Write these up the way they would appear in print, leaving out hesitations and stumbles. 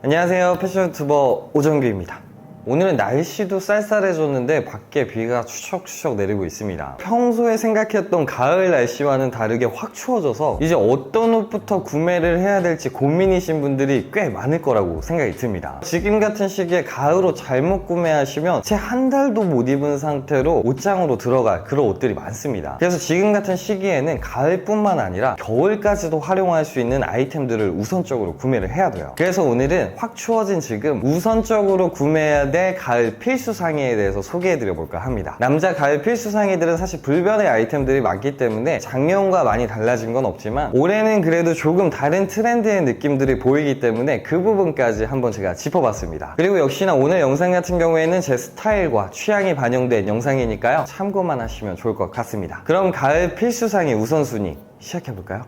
안녕하세요, 패션 유튜버 오정규입니다. 오늘은 날씨도 쌀쌀해졌는데 밖에 비가 추적추적 내리고 있습니다. 평소에 생각했던 가을 날씨와는 다르게 확 추워져서 이제 어떤 옷부터 구매를 해야 될지 고민이신 분들이 꽤 많을 거라고 생각이 듭니다. 지금 같은 시기에 가을 옷 잘못 구매하시면 채 한 달도 못 입은 상태로 옷장으로 들어갈 그런 옷들이 많습니다. 그래서 지금 같은 시기에는 가을뿐만 아니라 겨울까지도 활용할 수 있는 아이템들을 우선적으로 구매를 해야 돼요. 그래서 오늘은 확 추워진 지금 우선적으로 구매해야 될 가을 필수 상의에 대해서 소개해드려 볼까 합니다. 남자 가을 필수 상의들은 사실 불변의 아이템들이 많기 때문에 작년과 많이 달라진 건 없지만 올해는 그래도 조금 다른 트렌드의 느낌들이 보이기 때문에 그 부분까지 한번 제가 짚어봤습니다. 그리고 역시나 오늘 영상 같은 경우에는 제 스타일과 취향이 반영된 영상이니까요, 참고만 하시면 좋을 것 같습니다. 그럼 가을 필수 상의 우선순위 시작해볼까요?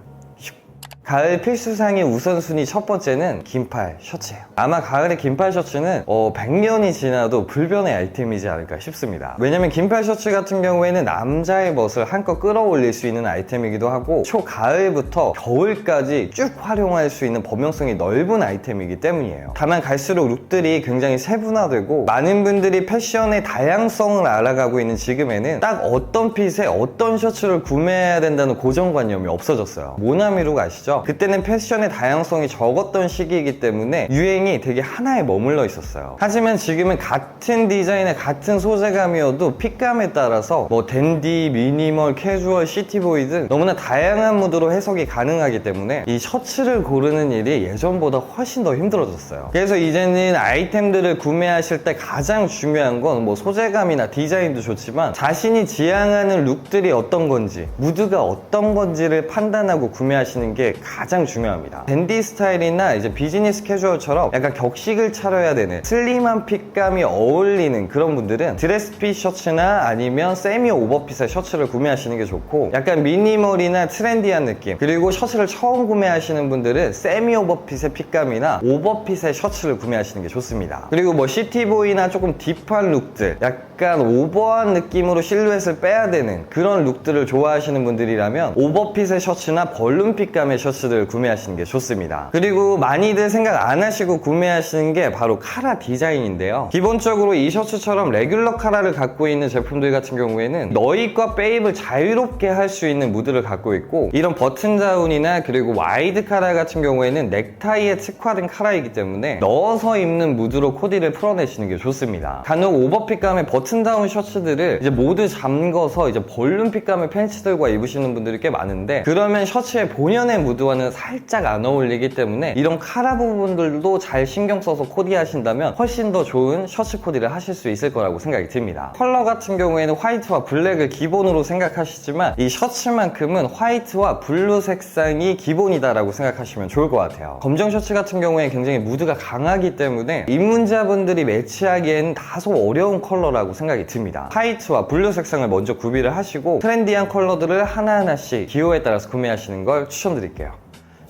가을 필수상의 우선순위 첫 번째는 긴팔 셔츠예요. 아마 가을에 긴팔 셔츠는 100년이 지나도 불변의 아이템이지 않을까 싶습니다. 왜냐면 긴팔 셔츠 같은 경우에는 남자의 멋을 한껏 끌어올릴 수 있는 아이템이기도 하고 초가을부터 겨울까지 쭉 활용할 수 있는 범용성이 넓은 아이템이기 때문이에요. 다만 갈수록 룩들이 굉장히 세분화되고 많은 분들이 패션의 다양성을 알아가고 있는 지금에는 딱 어떤 핏에 어떤 셔츠를 구매해야 된다는 고정관념이 없어졌어요. 모나미룩 아시죠? 그때는 패션의 다양성이 적었던 시기이기 때문에 유행이 되게 하나에 머물러 있었어요. 하지만 지금은 같은 디자인의 같은 소재감이어도 핏감에 따라서 댄디, 미니멀, 캐주얼, 시티보이 등 너무나 다양한 무드로 해석이 가능하기 때문에 이 셔츠를 고르는 일이 예전보다 훨씬 더 힘들어졌어요. 그래서 이제는 아이템들을 구매하실 때 가장 중요한 건 소재감이나 디자인도 좋지만 자신이 지향하는 룩들이 어떤 건지, 무드가 어떤 건지를 판단하고 구매하시는 게 가장 중요합니다. 댄디 스타일이나 이제 비즈니스 캐주얼처럼 약간 격식을 차려야 되는 슬림한 핏감이 어울리는 그런 분들은 드레스핏 셔츠나 아니면 세미 오버핏의 셔츠를 구매하시는 게 좋고, 약간 미니멀이나 트렌디한 느낌, 그리고 셔츠를 처음 구매하시는 분들은 세미 오버핏의 핏감이나 오버핏의 셔츠를 구매하시는 게 좋습니다. 그리고 시티보이나 조금 딥한 룩들, 약간 오버한 느낌으로 실루엣을 빼야 되는 그런 룩들을 좋아하시는 분들이라면 오버핏의 셔츠나 벌룬 핏감의 셔츠들을 구매하시는 게 좋습니다. 그리고 많이들 생각 안 하시고 구매하시는 게 바로 카라 디자인인데요. 기본적으로 이 셔츠처럼 레귤러 카라를 갖고 있는 제품들 같은 경우에는 너잇과 빼입을 자유롭게 할 수 있는 무드를 갖고 있고, 이런 버튼 다운이나 그리고 와이드 카라 같은 경우에는 넥타이에 특화된 카라이기 때문에 넣어서 입는 무드로 코디를 풀어내시는 게 좋습니다. 간혹 오버핏감의 버튼 다운 셔츠들을 이제 모두 잠궈서 이제 볼륨 핏감의 팬츠들과 입으시는 분들이 꽤 많은데, 그러면 셔츠의 본연의 무드와는 살짝 안 어울리기 때문에 이런 카라 부분들도 잘 신경 써서 코디하신다면 훨씬 더 좋은 셔츠 코디를 하실 수 있을 거라고 생각이 듭니다. 컬러 같은 경우에는 화이트와 블랙을 기본으로 생각하시지만 이 셔츠만큼은 화이트와 블루 색상이 기본이다라고 생각하시면 좋을 것 같아요. 검정 셔츠 같은 경우에 굉장히 무드가 강하기 때문에 입문자분들이 매치하기에는 다소 어려운 컬러라고 생각이 듭니다. 화이트와 블루 색상을 먼저 구비를 하시고 트렌디한 컬러들을 하나하나씩 기호에 따라서 구매하시는 걸 추천드릴게요.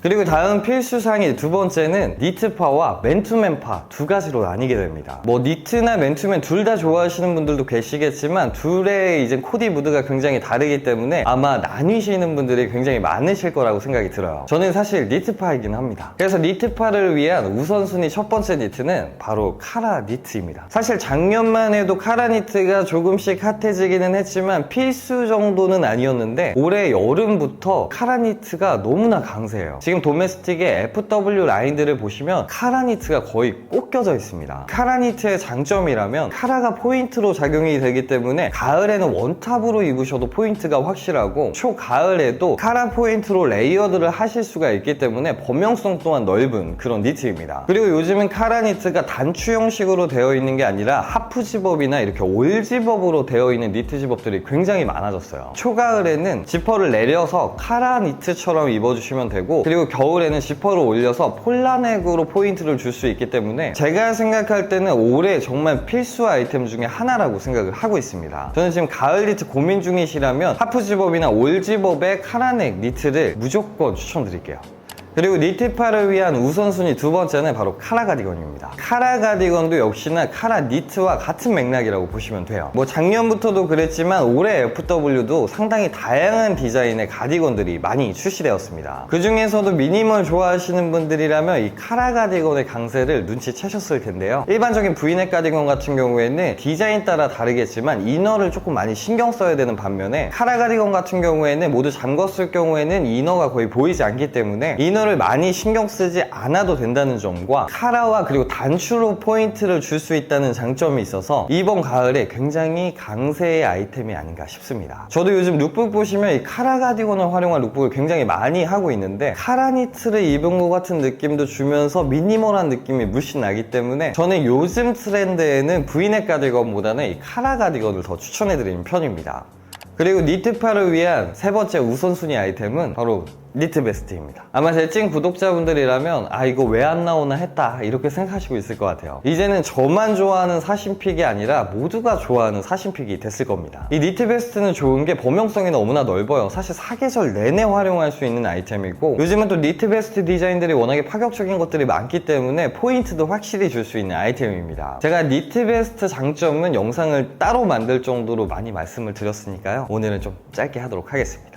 그리고 다음 필수 상의 두 번째는 니트파와 맨투맨파 두 가지로 나뉘게 됩니다. 니트나 맨투맨 둘 다 좋아하시는 분들도 계시겠지만 둘의 이제 코디 무드가 굉장히 다르기 때문에 아마 나뉘시는 분들이 굉장히 많으실 거라고 생각이 들어요. 저는 사실 니트파이긴 합니다. 그래서 니트파를 위한 우선순위 첫 번째 니트는 바로 카라 니트입니다. 사실 작년만 해도 카라 니트가 조금씩 핫해지기는 했지만 필수 정도는 아니었는데 올해 여름부터 카라 니트가 너무나 강세예요. 지금 도메스틱의 FW 라인들을 보시면 카라 니트가 거의 꼭 껴져 있습니다. 카라 니트의 장점이라면 카라가 포인트로 작용이 되기 때문에 가을에는 원탑으로 입으셔도 포인트가 확실하고 초가을에도 카라 포인트로 레이어드를 하실 수가 있기 때문에 범용성 또한 넓은 그런 니트입니다. 그리고 요즘은 카라 니트가 단추 형식으로 되어 있는 게 아니라 하프 집업이나 이렇게 올 집업으로 되어 있는 니트 집업들이 굉장히 많아졌어요. 초가을에는 지퍼를 내려서 카라 니트처럼 입어주시면 되고, 그리고 겨울에는 지퍼를 올려서 폴라넥으로 포인트를 줄 수 있기 때문에 제가 생각할 때는 올해 정말 필수 아이템 중에 하나라고 생각을 하고 있습니다. 저는 지금 가을 니트 고민 중이시라면 하프 집업이나 올 집업의 카라넥 니트를 무조건 추천드릴게요. 그리고 니트파를 위한 우선순위 두 번째는 바로 카라 가디건입니다. 카라 가디건도 역시나 카라 니트와 같은 맥락이라고 보시면 돼요. 뭐 작년부터도 그랬지만 올해 FW도 상당히 다양한 디자인의 가디건들이 많이 출시되었습니다. 그 중에서도 미니멀 좋아하시는 분들이라면 이 카라 가디건의 강세를 눈치채셨을 텐데요. 일반적인 브이넥 가디건 같은 경우에는 디자인 따라 다르겠지만 이너를 조금 많이 신경 써야 되는 반면에 카라 가디건 같은 경우에는 모두 잠궜을 경우에는 이너가 거의 보이지 않기 때문에 이너를 많이 신경 쓰지 않아도 된다는 점과 카라와 그리고 단추로 포인트를 줄 수 있다는 장점이 있어서 이번 가을에 굉장히 강세의 아이템이 아닌가 싶습니다. 저도 요즘 룩북 보시면 이 카라 가디건을 활용한 룩북을 굉장히 많이 하고 있는데 카라 니트를 입은 것 같은 느낌도 주면서 미니멀한 느낌이 물씬 나기 때문에 저는 요즘 트렌드에는 브이넥 가디건보다는 이 카라 가디건을 더 추천해드리는 편입니다. 그리고 니트파를 위한 세 번째 우선순위 아이템은 바로 니트 베스트입니다. 아마 제 찐 구독자분들이라면 아 이거 왜 안 나오나 했다 이렇게 생각하시고 있을 것 같아요. 이제는 저만 좋아하는 사신픽이 아니라 모두가 좋아하는 사신픽이 됐을 겁니다. 이 니트 베스트는 좋은 게 범용성이 너무나 넓어요. 사실 사계절 내내 활용할 수 있는 아이템이고 요즘은 또 니트 베스트 디자인들이 워낙에 파격적인 것들이 많기 때문에 포인트도 확실히 줄 수 있는 아이템입니다. 제가 니트 베스트 장점은 영상을 따로 만들 정도로 많이 말씀을 드렸으니까요. 오늘은 좀 짧게 하도록 하겠습니다.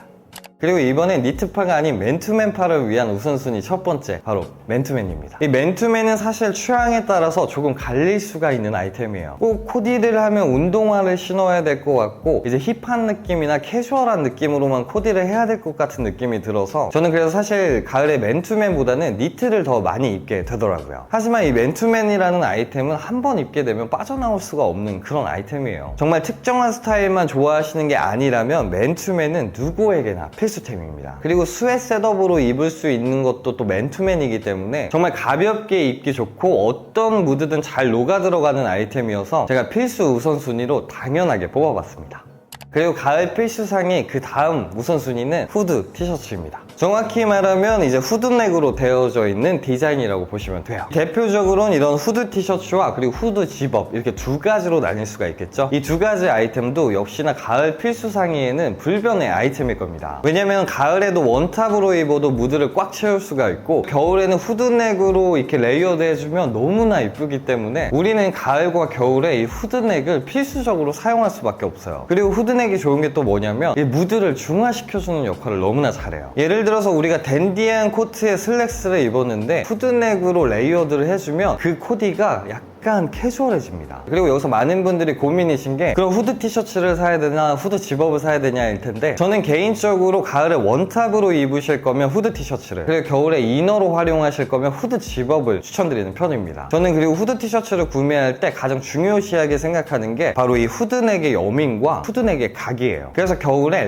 그리고 이번엔 니트파가 아닌 맨투맨파를 위한 우선순위 첫 번째 바로 맨투맨입니다. 이 맨투맨은 사실 취향에 따라서 조금 갈릴 수가 있는 아이템이에요. 꼭 코디를 하면 운동화를 신어야 될 것 같고 이제 힙한 느낌이나 캐주얼한 느낌으로만 코디를 해야 될 것 같은 느낌이 들어서 저는 그래서 사실 가을에 맨투맨보다는 니트를 더 많이 입게 되더라고요. 하지만 이 맨투맨이라는 아이템은 한 번 입게 되면 빠져나올 수가 없는 그런 아이템이에요. 정말 특정한 스타일만 좋아하시는 게 아니라면 맨투맨은 누구에게나 필수템입니다. 그리고 스웨트 셋업으로 입을 수 있는 것도 또 맨투맨이기 때문에 정말 가볍게 입기 좋고 어떤 무드든 잘 녹아 들어가는 아이템이어서 제가 필수 우선순위로 당연하게 뽑아봤습니다. 그리고 가을 필수상의 그 다음 우선순위는 후드 티셔츠입니다. 정확히 말하면 이제 후드넥으로 되어져 있는 디자인이라고 보시면 돼요. 대표적으로는 이런 후드 티셔츠와 그리고 후드 집업 이렇게 두 가지로 나뉠 수가 있겠죠. 이 두 가지 아이템도 역시나 가을 필수상의에는 불변의 아이템일 겁니다. 왜냐면 가을에도 원탑으로 입어도 무드를 꽉 채울 수가 있고 겨울에는 후드넥으로 이렇게 레이어드 해주면 너무나 이쁘기 때문에 우리는 가을과 겨울에 이 후드넥을 필수적으로 사용할 수밖에 없어요. 그리고 후드넥이 좋은 게 또 뭐냐면 이 무드를 중화시켜주는 역할을 너무나 잘해요. 예를 들어서 우리가 댄디한 코트에 슬랙스를 입었는데 후드넥으로 레이어드를 해주면 그 코디가 약간 캐주얼해집니다. 그리고 여기서 많은 분들이 고민이신 게 그럼 후드 티셔츠를 사야 되나 후드 집업을 사야 되냐일 텐데 저는 개인적으로 가을에 원탑으로 입으실 거면 후드 티셔츠를 그리고 겨울에 이너로 활용하실 거면 후드 집업을 추천드리는 편입니다. 저는 그리고 후드 티셔츠를 구매할 때 가장 중요시하게 생각하는 게 바로 이 후드넥의 여민과 후드넥의 각이에요. 그래서 겨울에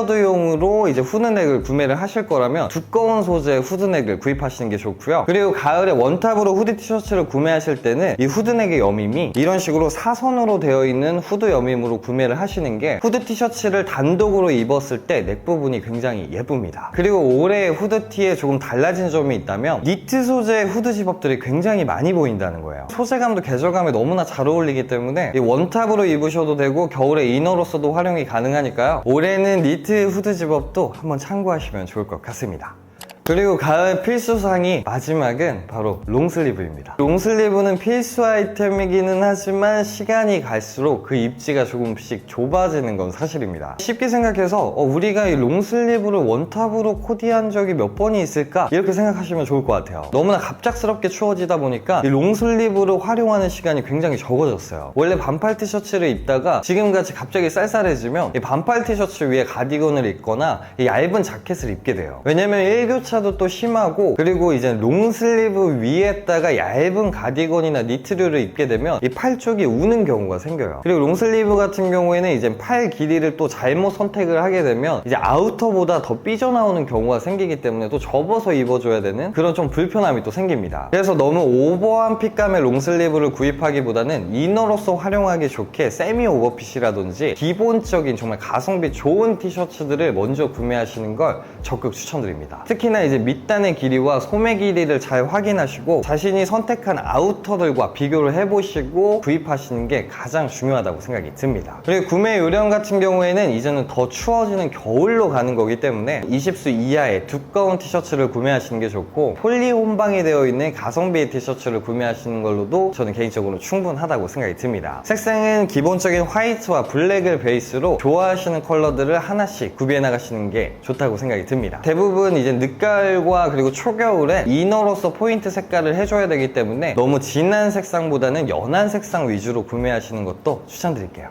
레이어드용으로 이제 후드넥을 구매를 하실 거라면 두꺼운 소재의 후드넥을 구입하시는 게 좋고요. 그리고 가을에 원탑으로 후드 티셔츠를 구매하실 때는 이 후드넥의 여밈이 이런 식으로 사선으로 되어 있는 후드 여밈으로 구매를 하시는 게 후드 티셔츠를 단독으로 입었을 때 넥 부분이 굉장히 예쁩니다. 그리고 올해 후드티에 조금 달라진 점이 있다면 니트 소재의 후드 집업들이 굉장히 많이 보인다는 거예요. 소재감도 계절감에 너무나 잘 어울리기 때문에 이 원탑으로 입으셔도 되고 겨울에 이너로서도 활용이 가능하니까요. 올해는 니트 후드 집업도 한번 참고하시면 좋을 것 같습니다. 그리고 가을 필수상이 마지막은 바로 롱슬리브입니다. 롱슬리브는 필수 아이템이기는 하지만 시간이 갈수록 그 입지가 조금씩 좁아지는 건 사실입니다. 쉽게 생각해서 우리가 이 롱슬리브를 원탑으로 코디한 적이 몇 번이 있을까? 이렇게 생각하시면 좋을 것 같아요. 너무나 갑작스럽게 추워지다 보니까 이 롱슬리브를 활용하는 시간이 굉장히 적어졌어요. 원래 반팔 티셔츠를 입다가 지금같이 갑자기 쌀쌀해지면 이 반팔 티셔츠 위에 가디건을 입거나 이 얇은 자켓을 입게 돼요. 왜냐면 일교차도 또 심하고 그리고 이제 롱슬리브 위에다가 얇은 가디건이나 니트류를 입게 되면 이 팔 쪽이 우는 경우가 생겨요. 그리고 롱슬리브 같은 경우에는 이제 팔 길이를 또 잘못 선택을 하게 되면 이제 아우터보다 더 삐져나오는 경우가 생기기 때문에 또 접어서 입어줘야 되는 그런 좀 불편함이 또 생깁니다. 그래서 너무 오버한 핏감의 롱슬리브를 구입하기보다는 이너로서 활용하기 좋게 세미 오버핏이라든지 기본적인 정말 가성비 좋은 티셔츠들을 먼저 구매하시는 걸 적극 추천드립니다. 특히나 이제 밑단의 길이와 소매 길이를 잘 확인하시고 자신이 선택한 아우터들과 비교를 해보시고 구입하시는 게 가장 중요하다고 생각이 듭니다. 그리고 구매 요령 같은 경우에는 이제는 더 추워지는 겨울로 가는 거기 때문에 20수 이하의 두꺼운 티셔츠를 구매하시는 게 좋고, 폴리 혼방이 되어 있는 가성비 티셔츠를 구매하시는 걸로도 저는 개인적으로 충분하다고 생각이 듭니다. 색상은 기본적인 화이트와 블랙을 베이스로 좋아하시는 컬러들을 하나씩 구비해 나가시는 게 좋다고 생각이 듭니다. 대부분 이제 늦가을과 그리고 초겨울에 이너로서 포인트 색깔을 해줘야 되기 때문에 너무 진한 색상보다는 연한 색상 위주로 구매하시는 것도 추천드릴게요.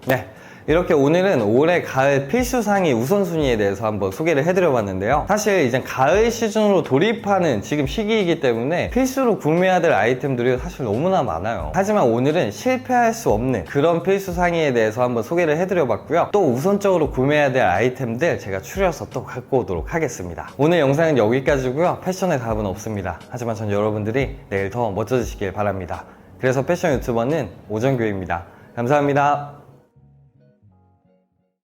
네, 이렇게 오늘은 올해 가을 필수 상의 우선순위에 대해서 한번 소개를 해드려 봤는데요. 사실 이제 가을 시즌으로 돌입하는 지금 시기이기 때문에 필수로 구매해야 될 아이템들이 사실 너무나 많아요. 하지만 오늘은 실패할 수 없는 그런 필수 상의에 대해서 한번 소개를 해드려 봤고요. 또 우선적으로 구매해야 될 아이템들 제가 추려서 또 갖고 오도록 하겠습니다. 오늘 영상은 여기까지고요. 패션에 답은 없습니다. 하지만 전 여러분들이 내일 더 멋져지시길 바랍니다. 그래서 패션 유튜버는 오정교입니다. 감사합니다.